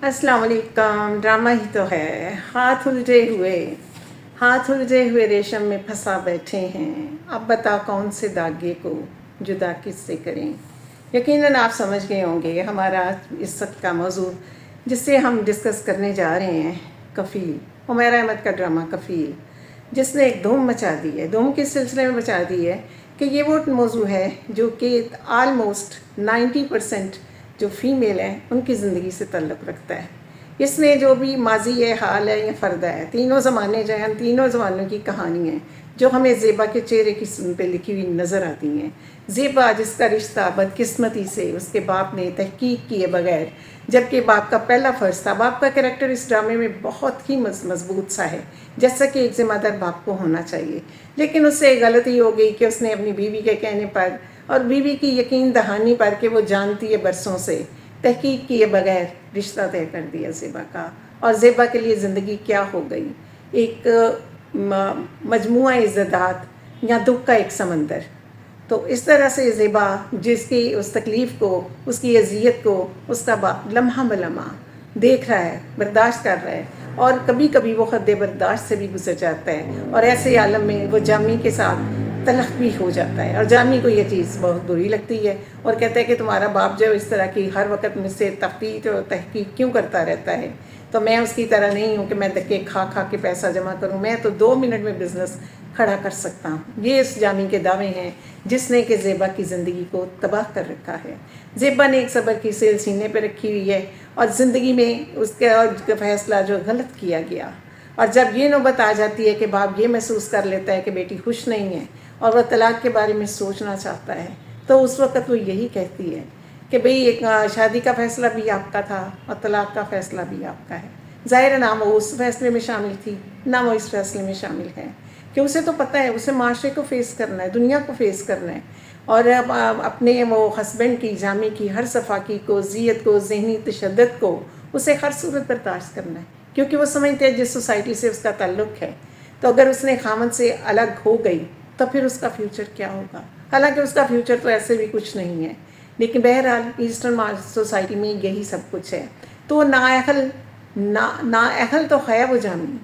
अस्सलाम वालेकुम। ड्रामा ही तो है। हाथ उलझे हुए रेशम में फंसा बैठे हैं। अब बता कौन से धागे को जुदा किससे करें। यकीनन आप समझ गए होंगे हमारा इस वक्त का मौजू जिससे हम डिस्कस करने जा रहे हैं, कफ़ील, हुमैरा अहमद का ड्रामा कफ़ील, जिसने एक धूम मचा दी है। धूम किस सिलसिले में मचा दी है कि ये वो मौजू है जो कि आलमोस्ट 90% जो फीमेल हैं उनकी ज़िंदगी से ताल्लुक़ रखता है। इसमें जो भी माजी है, हाल है या फ़र्दा है, तीनों ज़माने जो हैं, तीनों ज़मानों की कहानी है जो हमें ज़ेबा के चेहरे की सुन पे लिखी हुई नज़र आती हैं। ज़ेबा जिसका रिश्ता बदकिस्मती से उसके बाप ने तहकीक किए बगैर, जबकि बाप का पहला फ़र्ज़ था। बाप का कैरेक्टर इस ड्रामे में बहुत ही मजबूत सा है, जैसा कि एक ज़िम्मेदार बाप को होना चाहिए। लेकिन उससे गलती हो गई कि उसने अपनी बीवी के कहने पर और बीवी की यकीन दहानी पर कि वो जानती है बरसों से, तहकीक किए बगैर रिश्ता तय कर दिया ज़ेबा का। और ज़ेबा के लिए ज़िंदगी क्या हो गई, एक मजमुआ इज़्ज़ात या दुख का एक समंदर। तो इस तरह से ज़ेबा जिसकी उस तकलीफ़ को, उसकी अज़ियत को उसका बाप लम्हा बलम्हा देख रहा है, बर्दाश्त कर रहा है, और कभी कभी वो हद बर्दाश्त से भी गुजर जाता है। और ऐसे आलम में वो जामी के साथ तलख भी हो जाता है और जामी को ये चीज़ बहुत बुरी लगती है और कहता है कि तुम्हारा बाप जो इस तरह की हर वक्त मुझसे तफ्तीश और तहकीक क्यों करता रहता है, तो मैं उसकी तरह नहीं हूँ कि मैं धक्के खा खा के पैसा जमा करूँ, मैं तो 2 मिनट में बिज़नेस खड़ा कर सकता हूँ। ये इस जामी के दावे हैं जिसने कि ज़ेबा की ज़िंदगी को तबाह कर रखा है। ज़ेबा ने एक सब्र की सेल सीने पर रखी हुई है और ज़िंदगी में उसका फ़ैसला जो गलत किया गया, और जब ये नौबत आ जाती है कि बाप ये महसूस कर लेता है कि बेटी खुश नहीं है और वह तलाक़ के बारे में सोचना चाहता है, तो उस वक़्त वो यही कहती है कि भाई एक शादी का फ़ैसला भी आपका था और तलाक़ का फ़ैसला भी आपका है। ज़ाहिर है ना वो उस फैसले में शामिल थी, ना वो इस फैसले में शामिल है, कि उसे तो पता है उसे माशरे को फ़ेस करना है, दुनिया को फ़ेस करना है, और अपने वो हस्बैंड की, जामी की हर सफाकी को, ज़ियत को, ज़हनी तशद्दुद को उसे हर सूरत बर्दाश्त करना है, क्योंकि वो समझते हैं जिस सोसाइटी से उसका ताल्लुक़ है, तो अगर उसने खामन से अलग हो गई तो फिर उसका फ्यूचर क्या होगा। हालांकि उसका फ्यूचर तो ऐसे भी कुछ नहीं है, लेकिन बहरहाल ईस्टर्न सोसाइटी में यही सब कुछ है। तो नाअहल तो है वो जामी,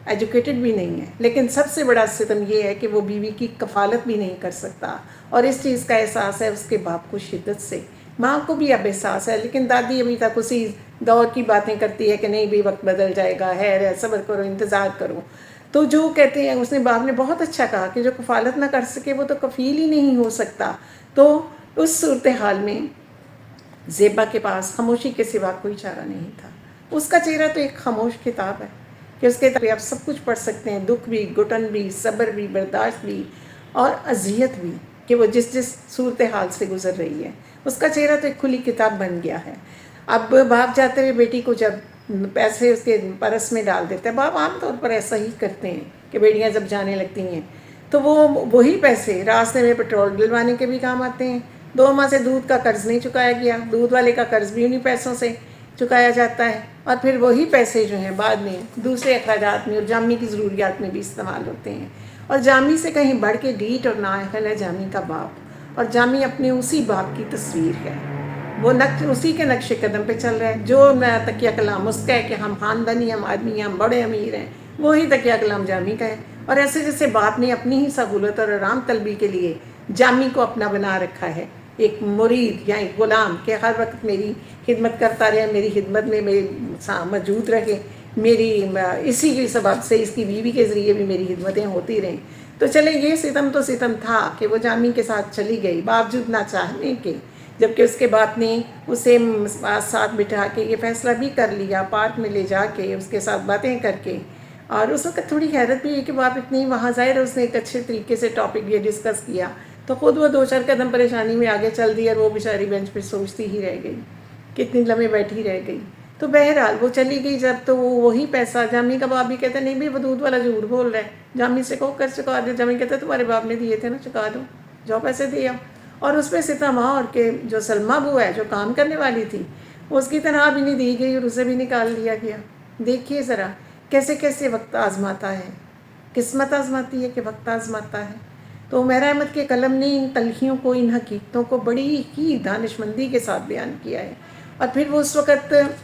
एजुकेटेड भी नहीं है, लेकिन सबसे बड़ा सितम ये है कि वो बीवी की कफ़ालत भी नहीं कर सकता, और इस चीज़ का एहसास है उसके बाप को शिद्दत से। माँ को भी अब एहसास है, लेकिन दादी अभी तक उसी दौर की बातें करती है कि नहीं भी वक्त बदल जाएगा, है सब्र करो, इंतज़ार करो। तो जो कहते हैं, उसने बाप ने बहुत अच्छा कहा कि जो कफ़ालत ना कर सके वो तो कफ़ील ही नहीं हो सकता। तो उस सूरत हाल में ज़ेबा के पास खामोशी के सिवा कोई चारा नहीं था। उसका चेहरा तो एक खामोश किताब है कि उसके तक आप सब कुछ पढ़ सकते हैं, दुख भी, घुटन भी, सब्र भी, बर्दाश्त भी और अजियत भी, कि वो जिस जिस सूरत हाल से गुजर रही है। उसका चेहरा तो एक खुली किताब बन गया है। अब बाप जाते हुए बेटी को जब पैसे उसके परस में डाल देते हैं, बाप आमतौर पर ऐसा ही करते हैं कि बेटियां जब जाने लगती हैं तो वो वही पैसे रास्ते में पेट्रोल डलवाने के भी काम आते हैं। 2 माह से दूध का कर्ज़ नहीं चुकाया गया, दूध वाले का कर्ज़ भी उन्हीं पैसों से चुकाया जाता है, और फिर वही पैसे जो हैं बाद में दूसरे अखराजात में और जामी की ज़रूरियात में भी इस्तेमाल होते हैं। और जामी से कहीं बढ़ के ढीठ और नाअहल है जामी का बाप, और जामी अपने उसी बाप की तस्वीर है। वो उसी के नक्शे कदम पे चल रहा है। जो तकिया कलाम उसका है कि हम ख़ानदानी, हम आदमी, हम बड़े अमीर हैं, वही तकिया कलाम जामी का है। और ऐसे जैसे बाप ने अपनी ही सहूलत और आराम तलबी के लिए जामी को अपना बना रखा है, एक मुरीद या एक ग़ुलाम, कि हर वक्त मेरी खिदमत करता रहे, मेरी खिदमत में मौजूद रहे, मेरी इसी के सबब से इसकी बीवी के ज़रिए भी मेरी खिदमतें होती रहें। तो चले, ये सितम तो सितम था कि वो जामी के साथ चली गई बावजूद ना चाहने के, जबकि उसके बाप ने उसे साथ बिठा के ये फ़ैसला भी कर लिया, पार्क में ले जाके उसके साथ बातें करके। और उस वक्त थोड़ी हैरत भी है कि बाप इतनी वहाँ ज़ाहिर उसने एक अच्छे तरीके से टॉपिक ये डिस्कस किया, तो ख़ुद वो 2-4 कदम परेशानी में आगे चल दी और वो बेचारी बेंच पे सोचती ही रह गई, कितनी लम्हे बैठी रह गई। तो बहरहाल वो चली गई जब, तो वो वही पैसा, जामी का बाप भी कहता नहीं भाई वो दूध वाला झूठ बोल रहा है, जामी से कहो कर चुका दे। जामी कहता तुम्हारे बाप ने दिए थे ना, चुका दो, जाओ पैसे दे आओ। और उसमें सितम और के जो सलमा बुआ है, जो काम करने वाली थी, उसकी तनख्वाह भी नहीं दी गई और उसे भी निकाल दिया गया। देखिए ज़रा कैसे कैसे वक्त आजमाता है, किस्मत आजमाती है कि वक्त आजमाता है। तो हुमैरा अहमद के कलम ने इन तलखियों को, इन हकीकतों को बड़ी ही दानिशमंदी के साथ बयान किया है। और फिर वो उस वक़्त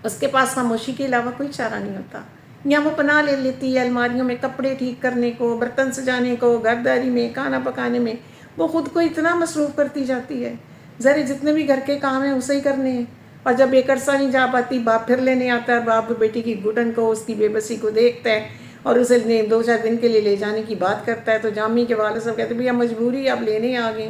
اس کے پاس خاموشی کے علاوہ کوئی چارہ نہیں ہوتا. یا وہ پناہ لے لیتی ہے الماریوں میں کپڑے ٹھیک کرنے کو، برتن سجانے کو، گھرداری میں، کھانا پکانے میں. وہ خود کو اتنا مصروف کرتی جاتی ہے، ذرا جتنے بھی گھر کے کام ہیں اسے ہی کرنے ہیں. اور جب ایک عرصہ نہیں جا پاتی، باپ پھر لینے آتا ہے، باپ بیٹی کی گھٹن کو، اس کی بے بسی کو دیکھتا ہے اور اسے 2-4 دن کے لیے لے جانے کی بات کرتا ہے. تو جامی کے والد صاحب کہتے ہیں بھئی اب مجبوری اب لینے آ گئے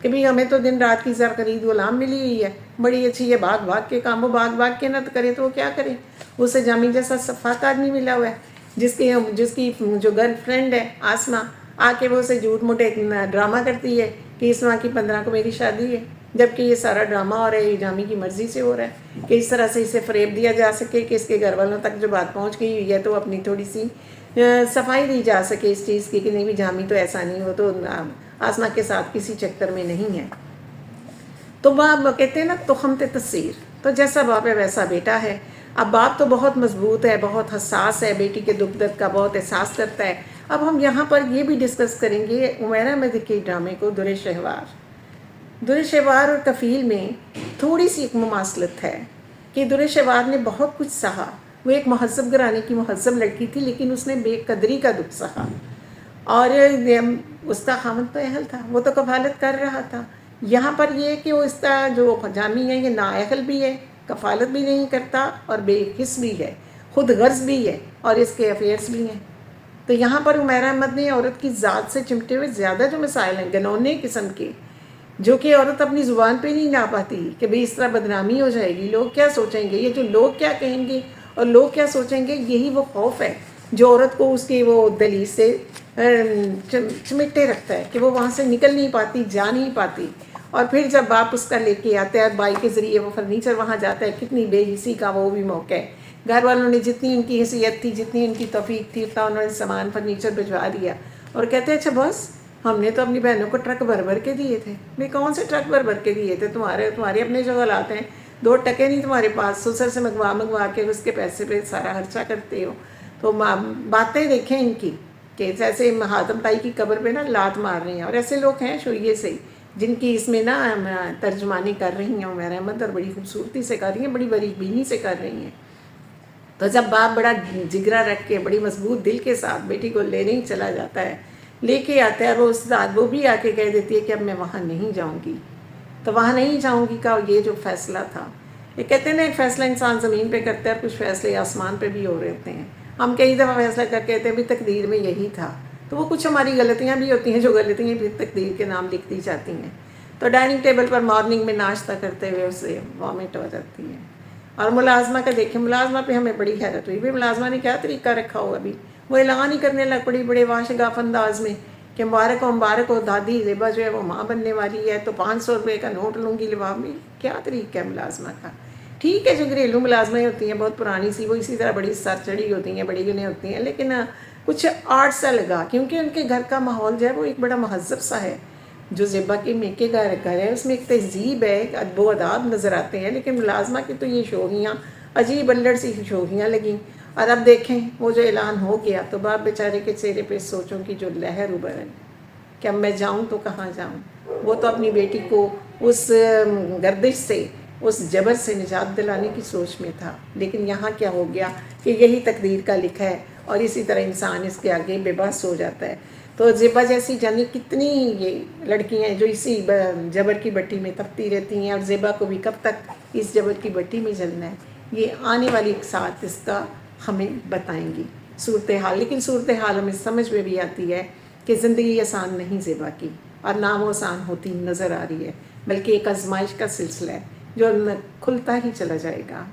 کہ بھئی ہمیں تو دن رات کی زر خرید غلام ملی ہوئی ہے، بڑی اچھی ہے، بھاگ بھاگ کے کام. وہ بھاگ بھاگ کے نہ کرے تو وہ کیا کرے؟ اسے جامی جیسا صفاک آدمی ملا ہوا ہے جس کی جو گرل فرینڈ ہے آسمہ، آ کے وہ اسے جھوٹ موٹ ایک ڈرامہ کرتی ہے کہ اس ماہ کی 15 کو میری شادی ہے، جبکہ یہ سارا ڈرامہ ہو رہا ہے، یہ جامی کی مرضی سے ہو رہا ہے کہ اس طرح سے اسے فریب دیا جا سکے کہ اس کے گھر والوں تک جو بات پہنچ گئی ہوئی ہے تو اپنی تھوڑی سی صفائی دی جا سکے اس چیز کی کہ نہیں بھی جامی تو ایسا نہیں، وہ تو آسمہ کے ساتھ کسی چکر میں نہیں ہے. تو باپ کہتے ہیں نا تخمت تصیر، تو جیسا باپ ہے ویسا بیٹا ہے. اب باپ تو بہت مضبوط ہے، بہت حساس ہے، بیٹی کے دکھ درد کا بہت احساس کرتا ہے. اب ہم یہاں پر یہ بھی ڈسکس کریں گے عمیرہ احمد کے ڈرامے کو در شہوار اور کفیل میں تھوڑی سی ایک مماثلت ہے کہ در شہوار نے بہت کچھ سہا. وہ ایک مہذب گھرانے کی مہذب لڑکی تھی، لیکن اس نے بے قدری کا دکھ سہا. اور اس کا خاوند تو اہل تھا، وہ تو کفالت کر رہا تھا. یہاں پر یہ کہ وہ اس کا جو جامی ہے یہ نااہل بھی ہے، کفالت بھی نہیں کرتا اور بے حس بھی ہے، خود غرض بھی ہے اور اس کے افیئرس بھی ہیں. تو یہاں پر عمیرہ احمد نے عورت کی ذات سے چمٹے ہوئے زیادہ جو مسائل ہیں گنونے قسم کے، جو کہ عورت اپنی زبان پہ نہیں لا پاتی کہ بھئی اس طرح بدنامی ہو جائے گی، لوگ کیا سوچیں گے، یہ جو لوگ کیا کہیں گے اور لوگ کیا سوچیں گے، یہی وہ خوف ہے جو عورت کو اس کی وہ دہلیز سے چمٹے رکھتا ہے کہ وہ وہاں سے نکل نہیں پاتی، جا نہیں پاتی. اور پھر جب باپ اس کا لے کے آتا ہے، بائی کے ذریعے وہ فرنیچر وہاں جاتا ہے، کتنی بے حسی کا وہ بھی موقع ہے. گھر والوں نے جتنی ان کی حیثیت تھی، جتنی ان کی توفیق تھی، اتنا انہوں نے سامان فرنیچر بھجوا دیا اور کہتے ہیں اچھا بس ہم نے تو اپنی بہنوں کو ٹرک بھر بھر کے دیے تھے. بھئی کون سے ٹرک بھر بھر کے دیے تھے؟ تمہارے اپنے جو حالات ہیں، 2 ٹکے نہیں تمہارے پاس، سسر سے منگوا کے اس کے پیسے پہ سارا خرچہ کرتے ہو. تو باتیں دیکھیں ان کی کہ جیسے حاتم تائی کی قبر پہ نا لات مار رہی ہیں. اور ایسے لوگ ہیں شویے سے جن کی اس میں نا ترجمانی کر رہی ہیں عمیرہ احمد، اور بڑی خوبصورتی سے کر رہی ہیں، بڑی باریک بینی سے کر رہی ہیں. تو جب باپ بڑا جگرا رکھ کے بڑی مضبوط دل کے ساتھ بیٹی کو لینے ہی چلا جاتا ہے، لے کے آتا ہے، وہ بھی آ کے کہہ دیتی ہے کہ اب میں وہاں نہیں جاؤں گی. تو وہاں نہیں جاؤں گی کا یہ جو فیصلہ تھا، یہ کہتے ہیں نا ایک فیصلہ انسان زمین پہ کرتا ہے، کچھ فیصلے آسمان پہ بھی ہو رہے ہوتے ہیں. ہم کئی دفعہ فیصلہ کر کے کہتے ہیں بھی تقدیر میں یہی تھا، تو وہ کچھ ہماری غلطیاں بھی ہوتی ہیں جو غلطیاں پھر تقدیر کے نام لکھ دی جاتی ہیں. تو ڈائننگ ٹیبل پر مارننگ میں ناشتہ کرتے ہوئے اسے وامٹ ہو جاتی ہے. اور ملازمہ کا دیکھیں، ملازمہ پہ ہمیں بڑی حیرت ہوئی. بھی ملازمہ نے کیا طریقہ رکھا ہوگا، ابھی وہ اعلان ہی کرنے لگ پڑی بڑے واشگاف انداز میں کہ مبارک ہو دادی زیبا جو ہے وہ ماں بننے والی ہے، تو 500 روپے کا نوٹ لوں گی لباب میں. کیا طریقہ ہے ملازمہ کا؟ ٹھیک ہے جو گھریلو ملازمیں ہوتی ہیں بہت پرانی سی، وہ اسی طرح بڑی سر چڑھی ہوتی ہیں، بڑی گنے ہوتی ہیں، لیکن کچھ آرٹ سا لگا کیونکہ ان کے گھر کا ماحول جو ہے وہ ایک بڑا مہذب سا ہے. جو زیبا کے میکے گھر ہے اس میں ایک تہذیب ہے، ایک ادب و آداب نظر آتے ہیں، لیکن ملازمہ کی تو یہ شوخیاں عجیب الڑ سی شوخیاں لگیں. اور اب دیکھیں وہ جو اعلان ہو گیا تو باپ بیچارے کے چہرے پہ سوچوں کی جو لہر ابھر ہے کہ اب میں جاؤں تو کہاں جاؤں. وہ تو اپنی بیٹی کو اس گردش سے، اس جبر سے نجات دلانے کی سوچ میں تھا، لیکن یہاں کیا ہو گیا کہ یہی تقدیر کا لکھا ہے اور اسی طرح انسان اس کے آگے بے بس ہو جاتا ہے. تو زیبا جیسی جانی کتنی یہ لڑکیاں ہیں جو اسی جبر کی بٹی میں تپتی رہتی ہیں، اور زیبا کو بھی کب تک اس جبر کی بٹی میں جلنا ہے، یہ آنے والی ساتھ اس کا ہمیں بتائیں گی صورتحال. لیکن صورتحال ہمیں سمجھ میں بھی آتی ہے کہ زندگی آسان نہیں زیبا کی، اور نہ وہ آسان ہوتی نظر آ رہی ہے، بلکہ ایک آزمائش کا سلسلہ ہے جو کھلتا ہی چلا جائے گا.